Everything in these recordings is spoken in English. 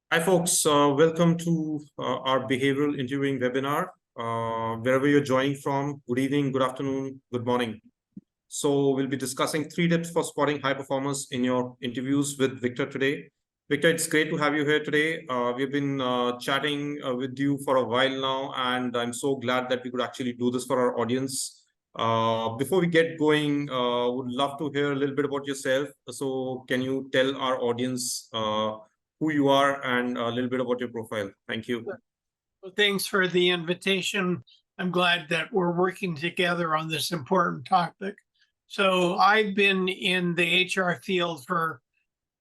Hi, folks. Welcome to our behavioral interviewing webinar. Wherever you're joining from, good evening, good afternoon, good morning. So we'll be discussing 3 tips for spotting high performers in your interviews with Victor today. Victor, it's great to have you here today. We've been chatting with you for a while now, and I'm so glad that we could actually do this for our audience. Before we get going, would love to hear a little bit about yourself. So can you tell our audience who you are and a little bit about your profile? Thank you. Well, thanks for the invitation. I'm glad that we're working together on this important topic. So I've been in the HR field for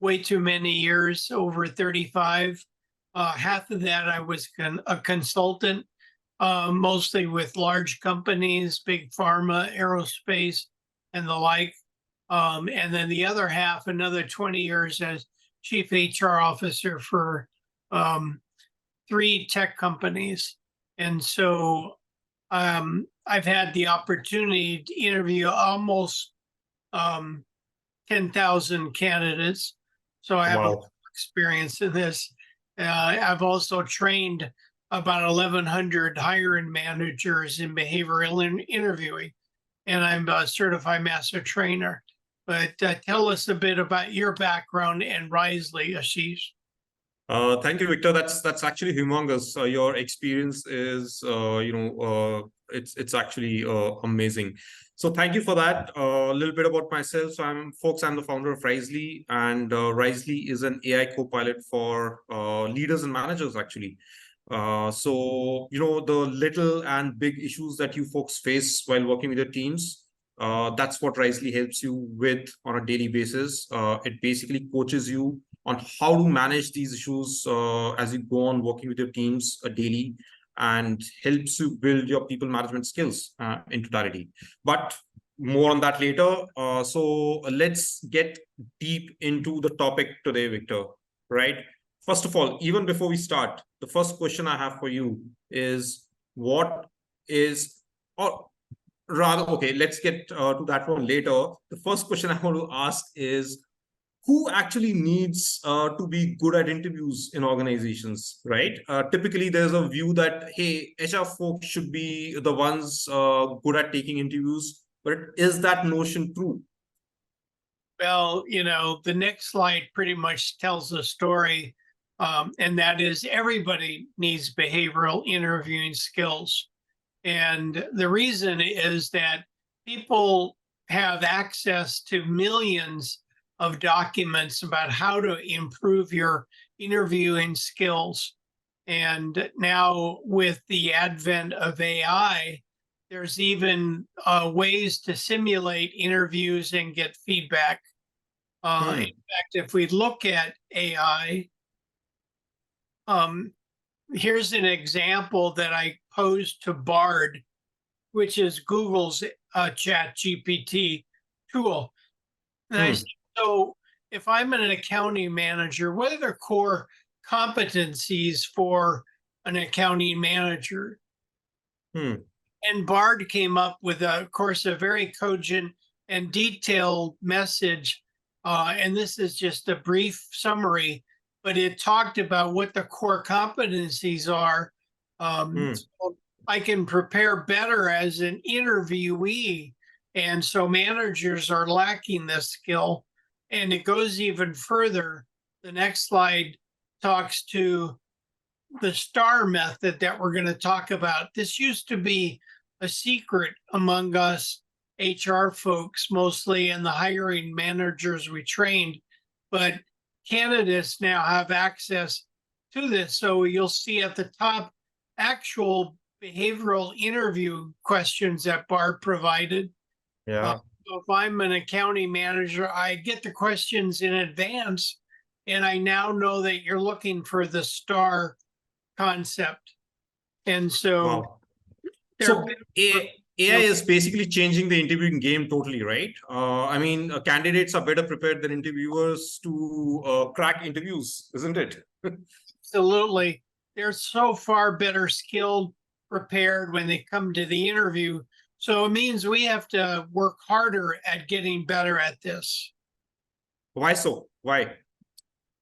way too many years, over 35. Half of that I was a consultant, mostly with large companies, big pharma, aerospace, and the like. And then the other half, another 20 years as chief HR officer for 3 tech companies. And so I've had the opportunity to interview almost 10,000 candidates. So I have a lot of experience in this. I've also trained about 1,100 hiring managers in behavioral interviewing, and I'm a certified master trainer. But tell us a bit about your background and Risley, Ashish. Thank you, Victor. That's actually humongous. Your experience is, it's actually amazing. So thank you for that. A little bit about myself. So I'm the founder of Risley, and Risley is an AI co-pilot for leaders and managers, actually. The little and big issues that you folks face while working with your teams, that's what Risley helps you with on a daily basis. It basically coaches you on how to manage these issues as you go on working with your teams daily, and helps you build your people management skills in totality. But more on that later. So let's get deep into the topic today, Victor, right? First of all, even before we start, the first question I have for you is what is, or rather, okay, let's get to that one later. The first question I want to ask is, who actually needs to be good at interviews in organizations, right? Typically, there's a view that, hey, HR folks should be the ones good at taking interviews. But is that notion true? Well, the next slide pretty much tells the story, and that is everybody needs behavioral interviewing skills. And the reason is that people have access to millions of documents about how to improve your interviewing skills. And now, with the advent of AI, there's even ways to simulate interviews and get feedback. In fact, if we look at AI, here's an example that I posed to Bard, which is Google's Chat GPT tool. And I said, so if I'm an accounting manager, what are the core competencies for an accounting manager? And Bard came up with, of course, a very cogent and detailed message. And this is just a brief summary, but it talked about what the core competencies are. So I can prepare better as an interviewee. And so managers are lacking this skill. And it goes even further. The next slide talks to the STAR method that we're going to talk about. This used to be a secret among us HR folks, mostly, and the hiring managers we trained, but candidates now have access to this. So you'll see at the top actual behavioral interview questions that Bard provided. Yeah. So if I'm an accounting manager, I get the questions in advance, and I now know that you're looking for the STAR concept. And so, wow. So AI is basically changing the interviewing game totally, right? Candidates are better prepared than interviewers to crack interviews, isn't it? Absolutely. They're so far better skilled, prepared when they come to the interview. So it means we have to work harder at getting better at this. Why so? Why?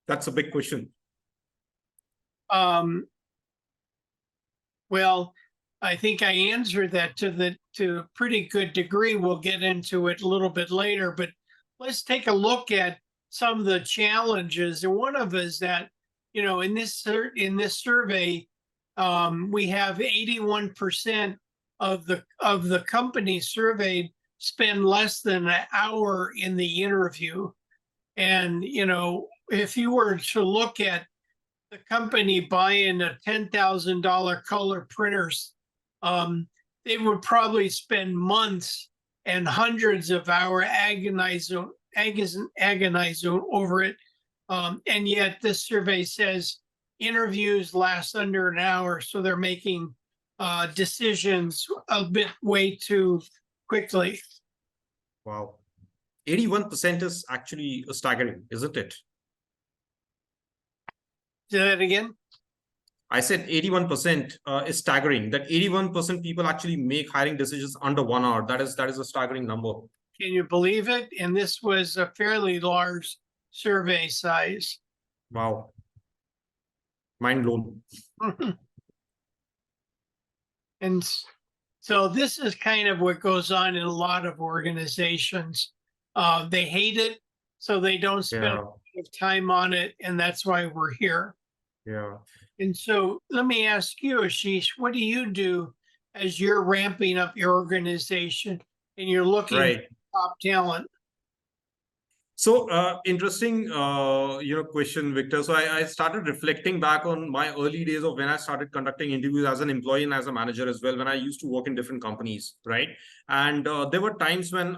That's a big question. Well, I think I answered that to a pretty good degree. We'll get into it a little bit later, but let's take a look at some of the challenges. And one of is that, in this survey, we have 81% of the companies surveyed spend less than an hour in the interview. And if you were to look at the company buying a $10,000 color printers, they would probably spend months and hundreds of hours agonizing over it. And yet this survey says interviews last under an hour. So they're making decisions a bit way too quickly. Wow. 81% is actually staggering, isn't it? Say that again? I said 81% is staggering. That 81% people actually make hiring decisions under 1 hour. That is a staggering number. Can you believe it? And this was a fairly large survey size. Wow. Mind blown. And so this is kind of what goes on in a lot of organizations. They hate it, so they don't spend a lot of time on it, and that's why we're here. Yeah. And so let me ask you, Ashish, what do you do as you're ramping up your organization and you're looking at top talent? So interesting, question, Victor. So I started reflecting back on my early days of when I started conducting interviews as an employee and as a manager as well, when I used to work in different companies, right? And there were times when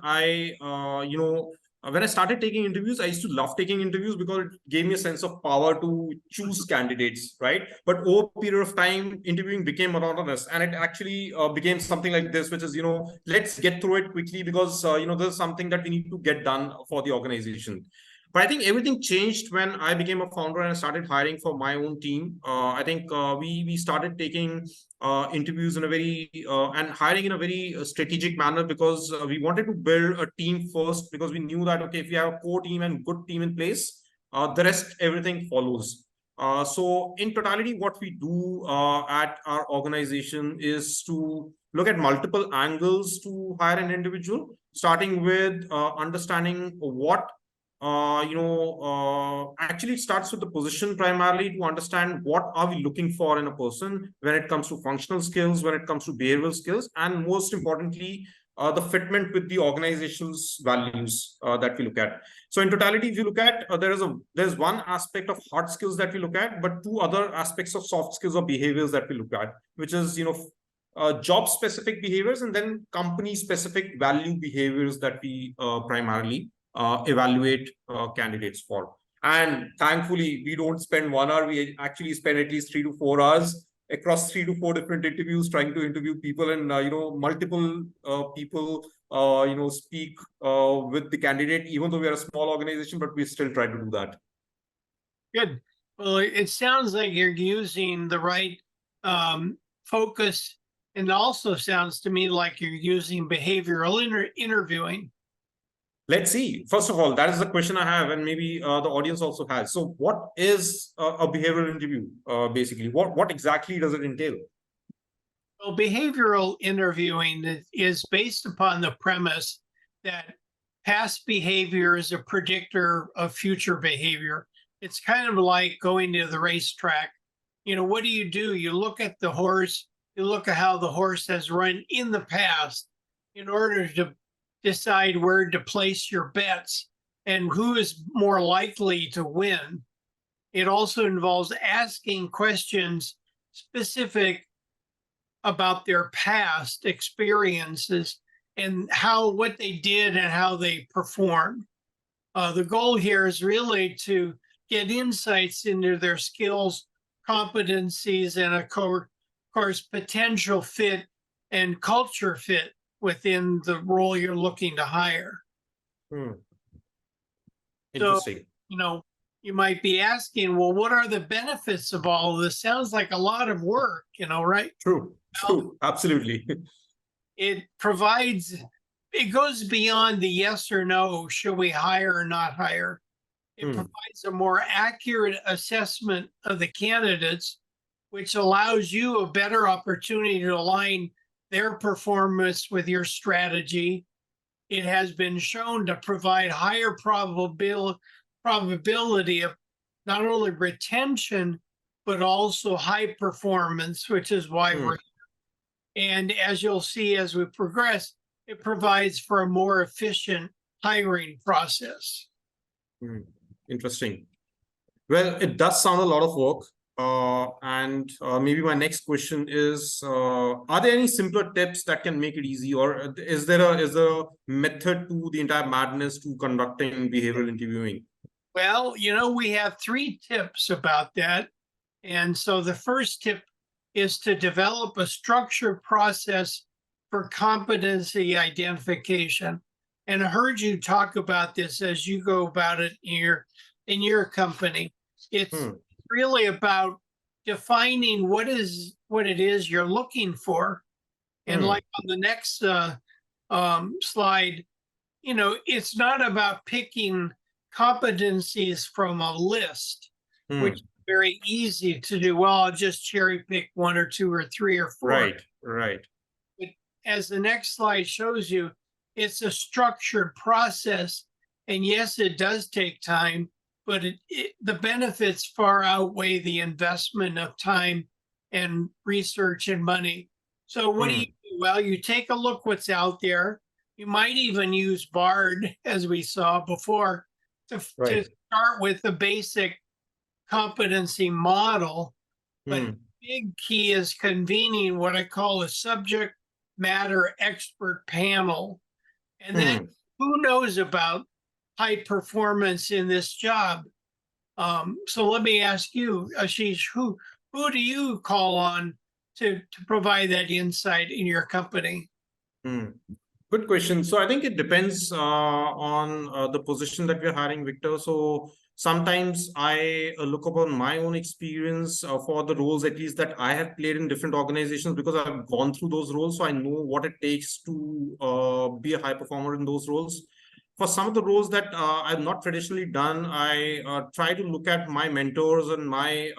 when I started taking interviews, I used to love taking interviews because it gave me a sense of power to choose candidates, right? But over a period of time, interviewing became monotonous, and it actually became something like this, which is, let's get through it quickly because, there's something that we need to get done for the organization. But I think everything changed when I became a founder and I started hiring for my own team. I think we started taking interviews in a very and hiring in a very strategic manner because we wanted to build a team first, because we knew that, okay, if we have a core team and good team in place, the rest, everything follows. So in totality, what we do at our organization is to look at multiple angles to hire an individual, starting with understanding what actually it starts with the position primarily, to understand what are we looking for in a person when it comes to functional skills, when it comes to behavioral skills, and most importantly, the fitment with the organization's values that we look at. So in totality, if you look at, there's one aspect of hard skills that we look at, but two other aspects of soft skills or behaviors that we look at, which is, job specific behaviors, and then company specific value behaviors that we primarily evaluate candidates for. And thankfully, we don't spend 1 hour. We actually spend at least 3 to 4 hours across 3 to 4 different interviews, trying to interview people, and multiple people speak with the candidate. Even though we are a small organization, but we still try to do that. Good. Well, it sounds like you're using the right focus, and also sounds to me like you're using behavioral interviewing. Let's see. First of all, that is the question I have, and maybe the audience also has. So what is a behavioral interview, basically? What exactly does it entail? Well, behavioral interviewing is based upon the premise that past behavior is a predictor of future behavior. It's kind of like going to the racetrack. What do? You look at the horse, you look at how the horse has run in the past in order to decide where to place your bets and who is more likely to win. It also involves asking questions specific about their past experiences and what they did and how they performed. The goal here is really to get insights into their skills, competencies, and of course, potential fit and culture fit within the role you're looking to hire. Interesting. So, you might be asking, well, what are the benefits of all of this? Sounds like a lot of work, right? True. Absolutely. It goes beyond the yes or no, should we hire or not hire? It provides a more accurate assessment of the candidates, which allows you a better opportunity to align their performance with your strategy. It has been shown to provide higher probability of not only retention, but also high performance, which is why we're here. And as you'll see as we progress, it provides for a more efficient hiring process. Interesting. Well, it does sound a lot of work. And maybe my next question is, are there any simpler tips that can make it easy, or is there a method to the entire madness to conducting behavioral interviewing? Well, we have 3 tips about that. And so the first tip is to develop a structured process for competency identification. And I heard you talk about this as you go about it in your company. It's really about defining what it is you're looking for. And like on the next slide, it's not about picking competencies from a list, which is very easy to do. Well, I'll just cherry pick 1 or 2 or 3 or 4. Right. But as the next slide shows you, it's a structured process. And yes, it does take time, but the benefits far outweigh the investment of time and research and money. So what do you do? Well, you take a look what's out there. You might even use BARD, as we saw before, to start with the basic competency model. But the big key is convening what I call a subject matter expert panel. And then who knows about high performance in this job? So let me ask you, Ashish, who do you call on to provide that insight in your company? Good question. So I think it depends on the position that we're hiring, Victor. So sometimes I look upon my own experience for the roles, at least that I have played in different organizations, because I've gone through those roles. So I know what it takes to be a high performer in those roles. For some of the roles that I've not traditionally done, I try to look at my mentors and my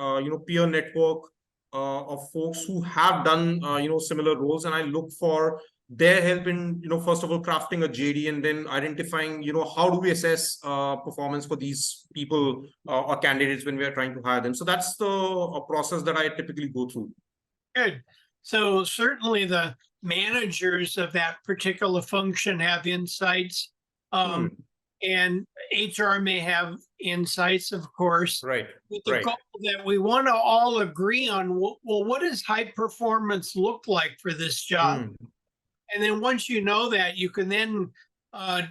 peer network of folks who have done similar roles, and I look for their help in first of all crafting a JD, and then identifying how do we assess performance for these people or candidates when we are trying to hire them. So that's the process that I typically go through. Good. So certainly the managers of that particular function have insights. And HR may have insights, of course. Right. With the goal that we want to all agree on, well, what does high performance look like for this job? And then once you know that, you can then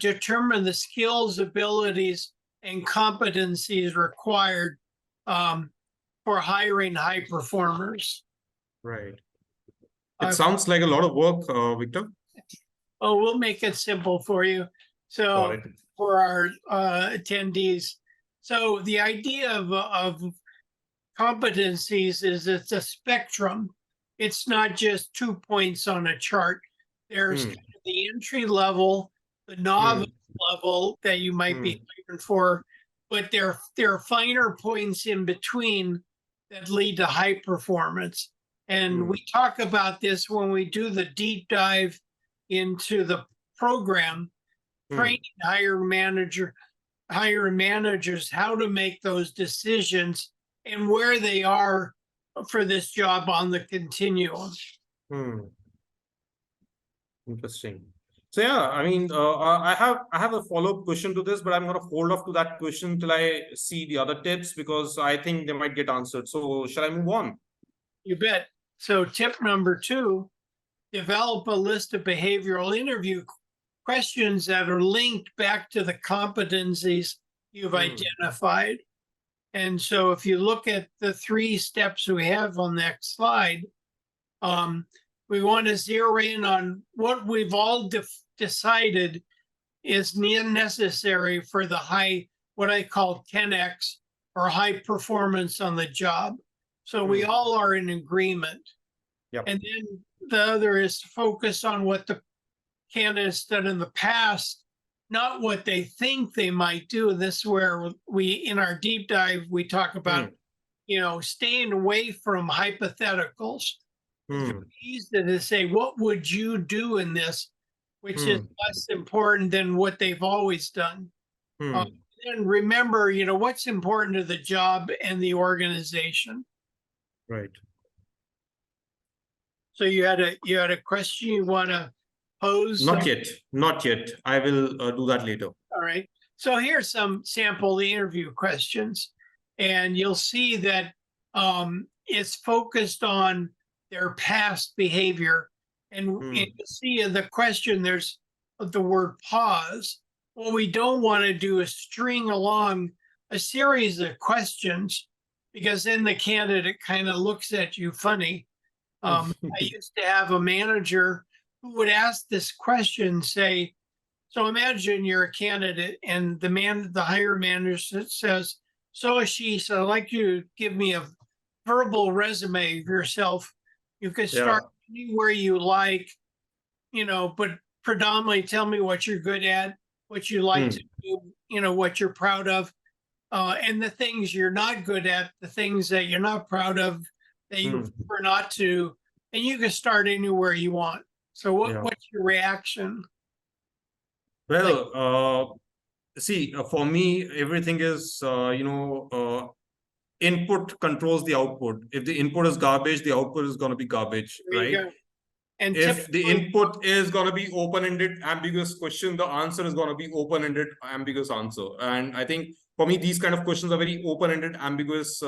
determine the skills, abilities, and competencies required for hiring high performers. Right. It sounds like a lot of work, Victor. Oh, we'll make it simple for you. So for our attendees, so the idea of competencies is it's a spectrum. It's not just 2 points on a chart. There's kind of the entry level, the novice level that you might be looking for, but there are finer points in between that lead to high performance. And we talk about this when we do the deep dive into the program, training hiring managers how to make those decisions and where they are for this job on the continuum. Interesting. So yeah, I mean, I have a follow-up question to this, but I'm going to hold off to that question till I see the other tips, because I think they might get answered. So shall I move on? You bet. So tip number 2, develop a list of behavioral interview questions that are linked back to the competencies you've identified. And so if you look at the 3 steps we have on the next slide, we want to zero in on what we've all decided is necessary for the high, what I call 10X, or high performance on the job. So we all are in agreement. And then the other is to focus on what the candidates done in the past not what they think they might do. This is where we, in our deep dive, we talk about, staying away from hypotheticals. It's very easy to say, what would you do in this, which is less important than what they've always done. And remember, what's important to the job and the organization. Right. So you had a question you want to pose? Not yet. I will do that later. All right. So here's some sample interview questions, and you'll see that it's focused on their past behavior. And you see in the question, there's the word pause. What we don't want to do is string along a series of questions, because then the candidate kind of looks at you funny. I used to have a manager who would ask this question, say, so imagine you're a candidate and the hiring manager says, so Ashish, I'd like you to give me a verbal resume of yourself. You can start anywhere you like, but predominantly tell me what you're good at, what you like to do, what you're proud of, and the things you're not good at, the things that you're not proud of, that you prefer not to, and you can start anywhere you want. So what's your reaction? Well, see, for me, everything is, input controls the output. If the input is garbage, the output is going to be garbage, right? And if the input is going to be open-ended, ambiguous question, the answer is going to be open-ended, ambiguous answer. And I think for me, these kind of questions are very open-ended, ambiguous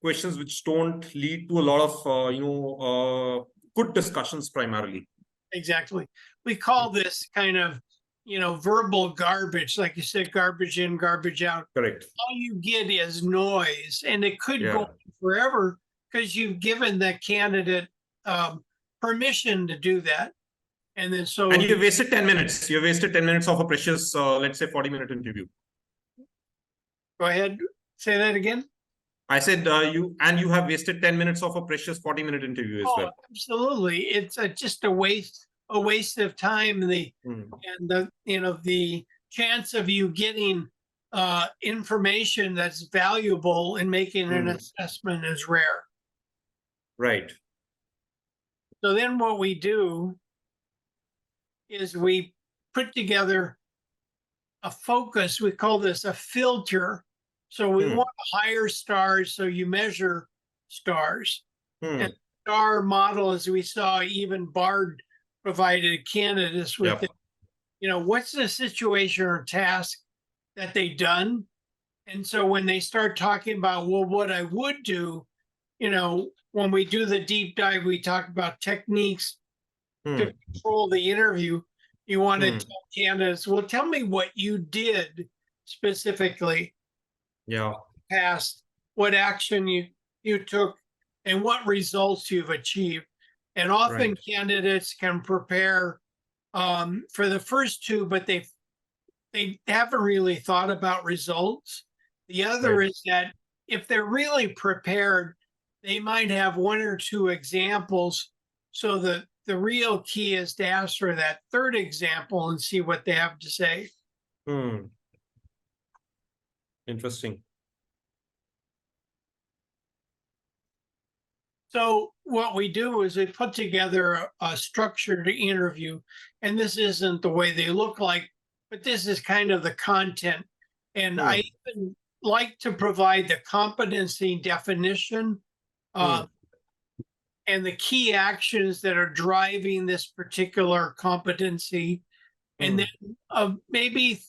questions, which don't lead to a lot of, good discussions primarily. Exactly. We call this kind of, verbal garbage, like you said, garbage in, garbage out. Correct. All you get is noise, and it could go on forever because you've given the candidate permission to do that. And then and you wasted 10 minutes. You wasted 10 minutes of a precious, let's say 40-minute interview. Go ahead. Say that again. I said you have wasted 10 minutes of a precious 40-minute interview as well. Absolutely. It's just a waste of time. The chance of you getting information that's valuable in making an assessment is rare. Right. So then what we do is we put together a focus. We call this a filter. So we want higher stars, so you measure stars. And star model, as we saw, even Bard provided candidates with it. What's the situation or task that they done? And so when they start talking about, well, what I would do, when we do the deep dive, we talk about techniques to control the interview. You want to tell candidates, well, tell me what you did specifically. Past, what action you took, and what results you've achieved. And often candidates can prepare for the first two, but they haven't really thought about results. The other is that if they're really prepared, they might have one or two examples. So the real key is to ask for that third example and see what they have to say. Interesting. So what we do is we put together a structured interview, and this isn't the way they look like, but this is kind of the content. And I even like to provide the competency definition and the key actions that are driving this particular competency. And then maybe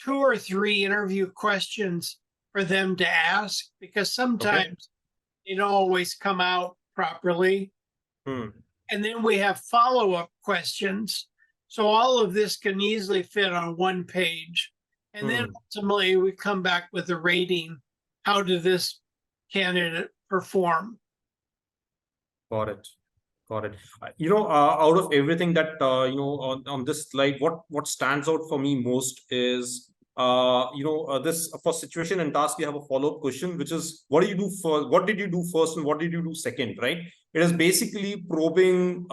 2 or 3 interview questions for them to ask, because sometimes they don't always come out properly. And then we have follow-up questions. So all of this can easily fit on one page. And then ultimately we come back with a rating. How did this candidate perform? Got it. Out of everything that, on this slide, what stands out for me most is, this for situation and task, we have a follow-up question, which is, what did you do first and what did you do second, right? It is basically probing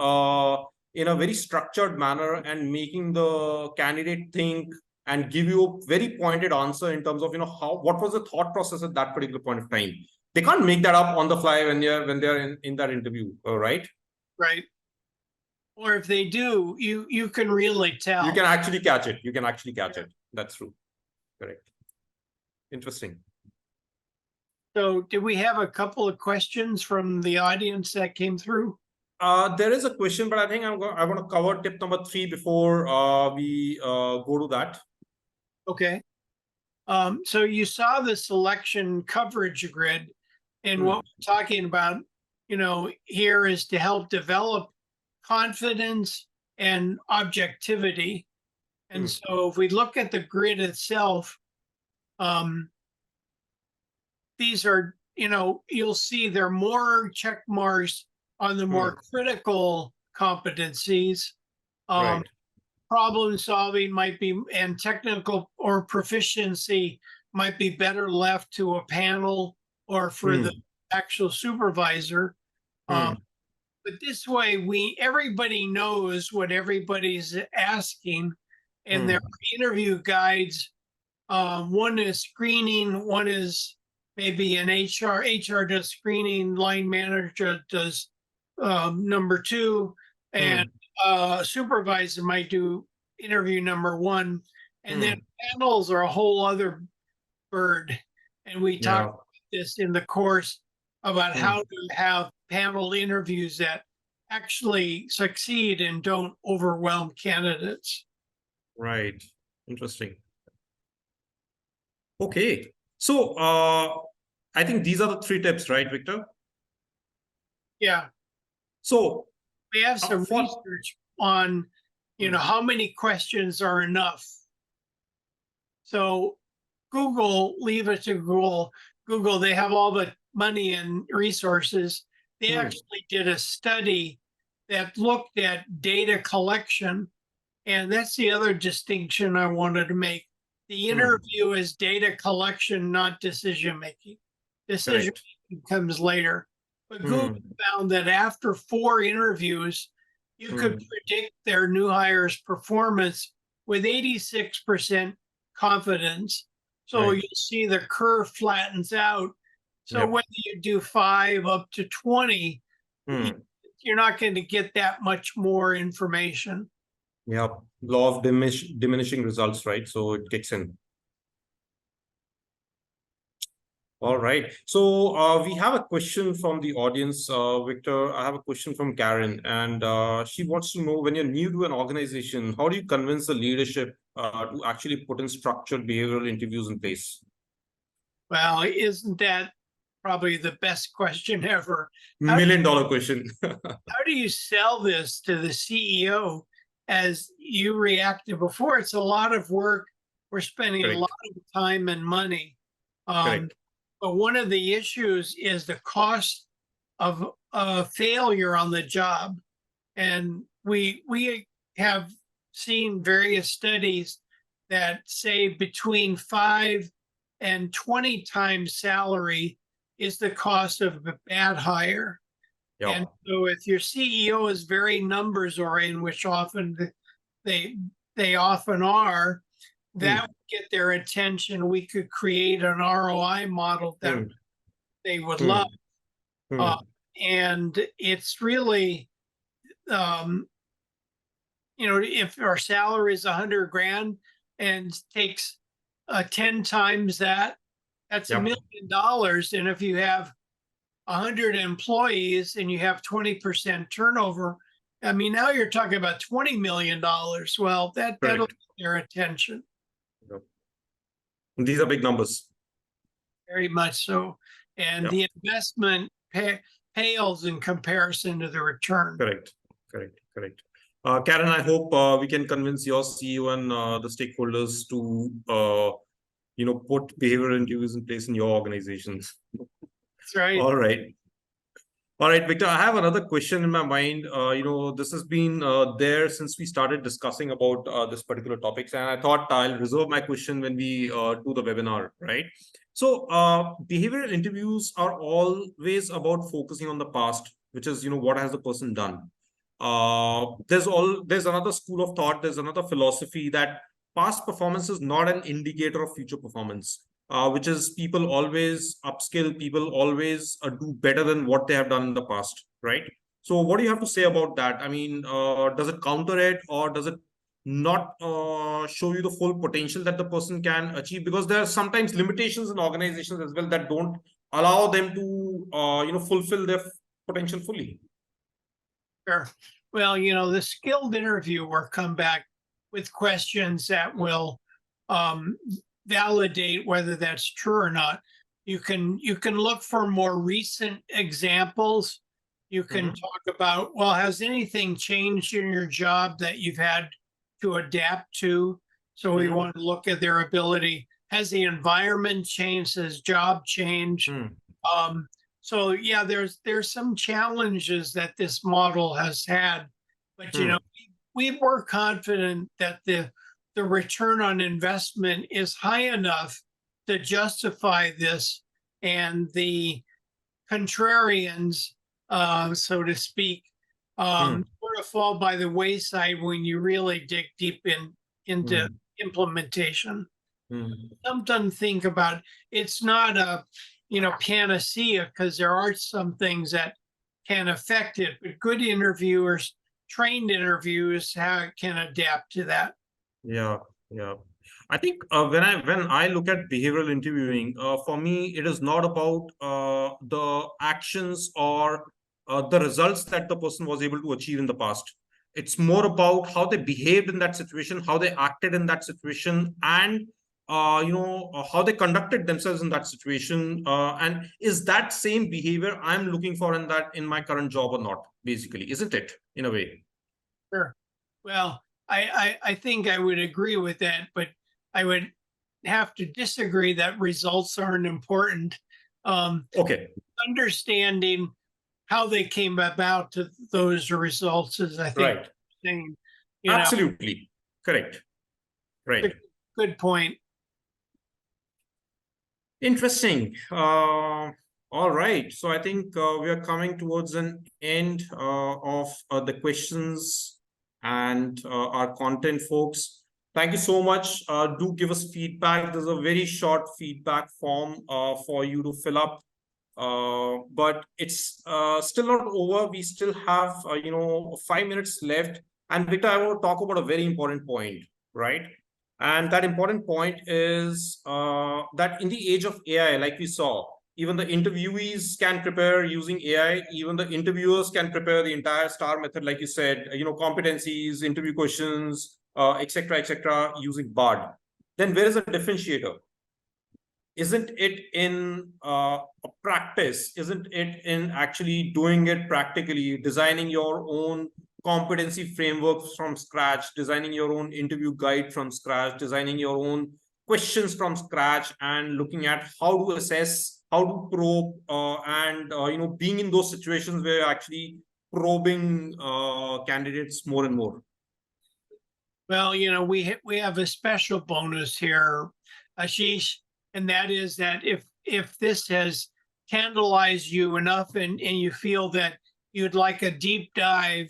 in a very structured manner and making the candidate think and give you a very pointed answer in terms of, what was the thought process at that particular point of time. They can't make that up on the fly when they're in that interview, right? Right. Or if they do, you can really tell. You can actually catch it. Yeah. That's true. Correct. Interesting. So did we have a couple of questions from the audience that came through? There is a question, but I think I want to cover tip number 3 before we go to that. Okay. So you saw the selection coverage grid, and what we're talking about, here is to help develop confidence and objectivity. And so if we look at the grid itself, these are, you'll see there are more check marks on the more critical competencies. Right. Problem solving might be, and technical or proficiency might be better left to a panel or for the actual supervisor. But this way, everybody knows what everybody's asking, and there are interview guides. One is screening, one is maybe an HR. HR does screening, line manager does number 2, and supervisor might do interview number 1, and then panels are a whole other bird. And we talk about this in the course about how to have panel interviews that actually succeed and don't overwhelm candidates. Right. Interesting. Okay. So I think these are the 3 tips, right, Victor? Yeah. So we have some research on, how many questions are enough. So Google, leave it to Google. Google, they have all the money and resources. They actually did a study that looked at data collection. And that's the other distinction I wanted to make. The interview is data collection, not decision-making. Decision-making comes later. But Google found that after 4 interviews, you could predict their new hires' performance with 86% confidence. So you see the curve flattens out. So whether you do 5 up to 20, you're not going to get that much more information. Yeah, law of diminishing results, right? So it kicks in. All right. So we have a question from the audience, Victor. I have a question from Karen, and she wants to know, when you're new to an organization, how do you convince the leadership to actually put in structured behavioral interviews in place? Well, isn't that probably the best question ever? $1 million question. How do you sell this to the CEO as you reacted before? It's a lot of work. We're spending a lot of time and money. But one of the issues is the cost of failure on the job. And we have seen various studies that say between 5 and 20 times salary is the cost of a bad hire. And so if your CEO is very numbers oriented, which often they often are, that would get their attention. We could create an ROI model that they would love. And it's really, if our salary is 100 grand and takes 10 times that, that's $1 million. And if you have 100 employees and you have 20% turnover, I mean, now you're talking about $20 million. Well, that'll get their attention. These are big numbers. Very much so. And the investment pales in comparison to the return. Correct. Karen, I hope we can convince your CEO and the stakeholders to, put behavioral interviews in place in your organizations. That's right. All right, Victor, I have another question in my mind. This has been there since we started discussing about this particular topics, and I thought I'll reserve my question when we do the webinar, right? So behavioral interviews are always about focusing on the past, which is, what has the person done? There's another school of thought, there's another philosophy that past performance is not an indicator of future performance, which is people always upskill, people always do better than what they have done in the past, right? So what do you have to say about that? I mean, does it counter it, or does it not show you the full potential that the person can achieve? Because there are sometimes limitations in organizations as well that don't allow them to fulfill their potential fully. Sure. Well, the skilled interviewer come back with questions that will um, validate whether that's true or not. You can look for more recent examples. You can talk about, well, has anything changed in your job that you've had to adapt to? So we want to look at their ability. Has the environment changed? Has job changed? So yeah, there's some challenges that this model has had, but we were confident that the return on investment is high enough to justify this, and the contrarians, so to speak, sort of fall by the wayside when you really dig deep into implementation. Sometimes think about it's not a panacea, because there are some things that can affect it, but good interviewers, trained interviewers can adapt to that. Yeah, yeah. I think when I look at behavioral interviewing, for me, it is not about the actions or the results that the person was able to achieve in the past. It's more about how they behaved in that situation, how they acted in that situation, and how they conducted themselves in that situation. And is that same behavior I'm looking for in my current job or not? Basically, isn't it in a way? Sure. Well, I think I would agree with that, but I would have to disagree that results aren't important. Okay. Understanding how they came about to those results is, I think, Right. thing. Absolutely. Correct. Right. Good point. Interesting. All right. So I think we are coming towards an end of the questions and our content, folks. Thank you so much. Do give us feedback. There's a very short feedback form for you to fill up. But it's still not over. We still have 5 minutes left. And Victor, I want to talk about a very important point, right? And that important point is that in the age of AI, like we saw, even the interviewees can prepare using AI. Even the interviewers can prepare the entire STAR method, like you said, competencies, interview questions, etc., using Bard. Then where is the differentiator? Isn't it in practice? Isn't it in actually doing it practically, designing your own competency frameworks from scratch, designing your own interview guide from scratch, designing your own questions from scratch, and looking at how to assess, how to probe, and being in those situations where you're actually probing candidates more and more? Well, we have a special bonus here, Ashish, and that is that if this has tantalized you enough, and you feel that you'd like a deep dive,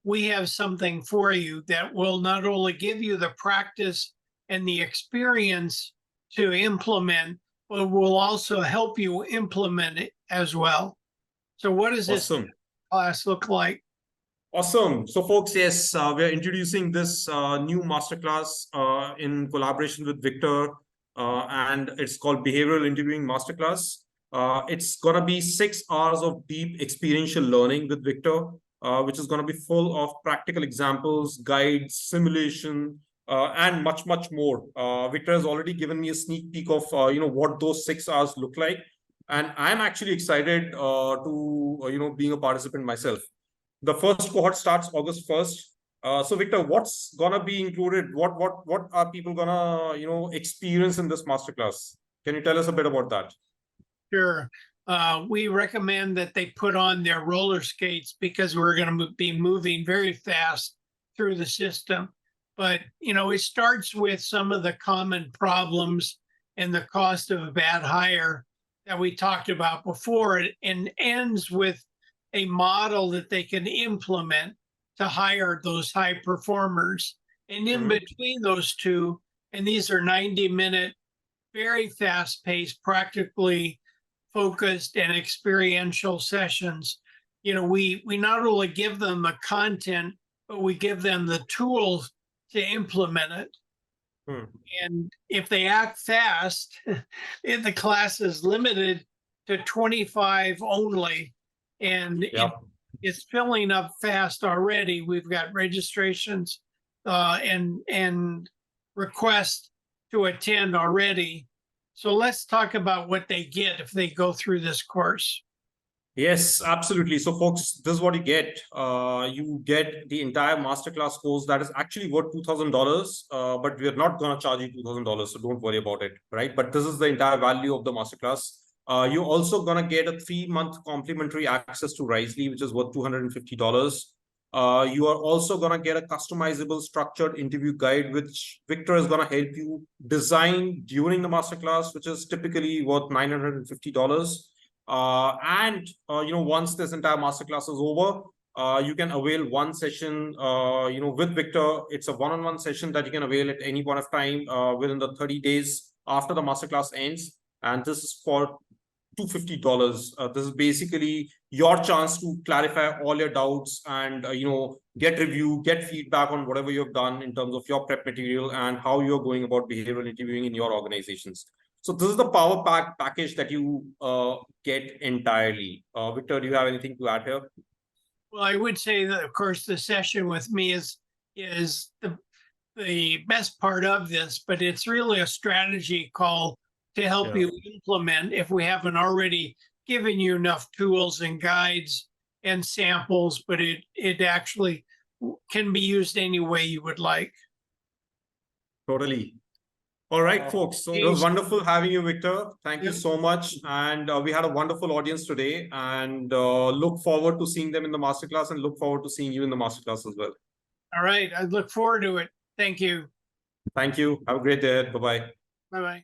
we have something for you that will not only give you the practice and the experience to implement, but will also help you implement it as well. So what does this class look like? Awesome. So, folks, yes, we're introducing this new masterclass in collaboration with Victor, and it's called Behavioral Interviewing Masterclass. It's going to be 6 hours of deep experiential learning with Victor, which is going to be full of practical examples, guides, simulation, and much, much more. Victor has already given me a sneak peek of what those 6 hours look like, and I'm actually excited to being a participant myself. The first cohort starts August 1st. So Victor, what's gonna be included? What are people gonna experience in this masterclass? Can you tell us a bit about that? Sure. We recommend that they put on their roller skates, because we're going to be moving very fast through the system. But it starts with some of the common problems and the cost of a bad hire that we talked about before, and ends with a model that they can implement to hire those high performers. And in between those two, and these are 90-minute, very fast-paced, practically focused and experiential sessions. We not only give them the content, but we give them the tools to implement it. And if they act fast, if the class is limited to 25 only, and it's filling up fast already. We've got registrations and requests to attend already. So let's talk about what they get if they go through this course. Yes, absolutely. So folks, this is what you get. You get the entire masterclass course that is actually worth $2,000, but we're not going to charge you $2,000. So don't worry about it, right? But this is the entire value of the masterclass. You're also going to get a 3-month complimentary access to Risely, which is worth $250. You are also going to get a customizable structured interview guide, which Victor is going to help you design during the masterclass, which is typically worth $950. Once this entire masterclass is over, you can avail one session, with Victor. It's a one-on-one session that you can avail at any point of time within the 30 days after the masterclass ends. And this is for $250. This is basically your chance to clarify all your doubts and, get review, get feedback on whatever you've done in terms of your prep material and how you're going about behavioral interviewing in your organizations. So this is the power pack package that you get entirely. Victor, do you have anything to add here? Well, I would say that, of course, the session with me is the best part of this, but it's really a strategy call to help you implement if we haven't already given you enough tools and guides and samples, but it actually can be used any way you would like. Totally. All right, folks. So it was wonderful having you, Victor. Thank you so much. And we had a wonderful audience today, and look forward to seeing them in the masterclass and look forward to seeing you in the masterclass as well. All right. I look forward to it. Thank you. Thank you. Have a great day. Bye-bye. Bye-bye.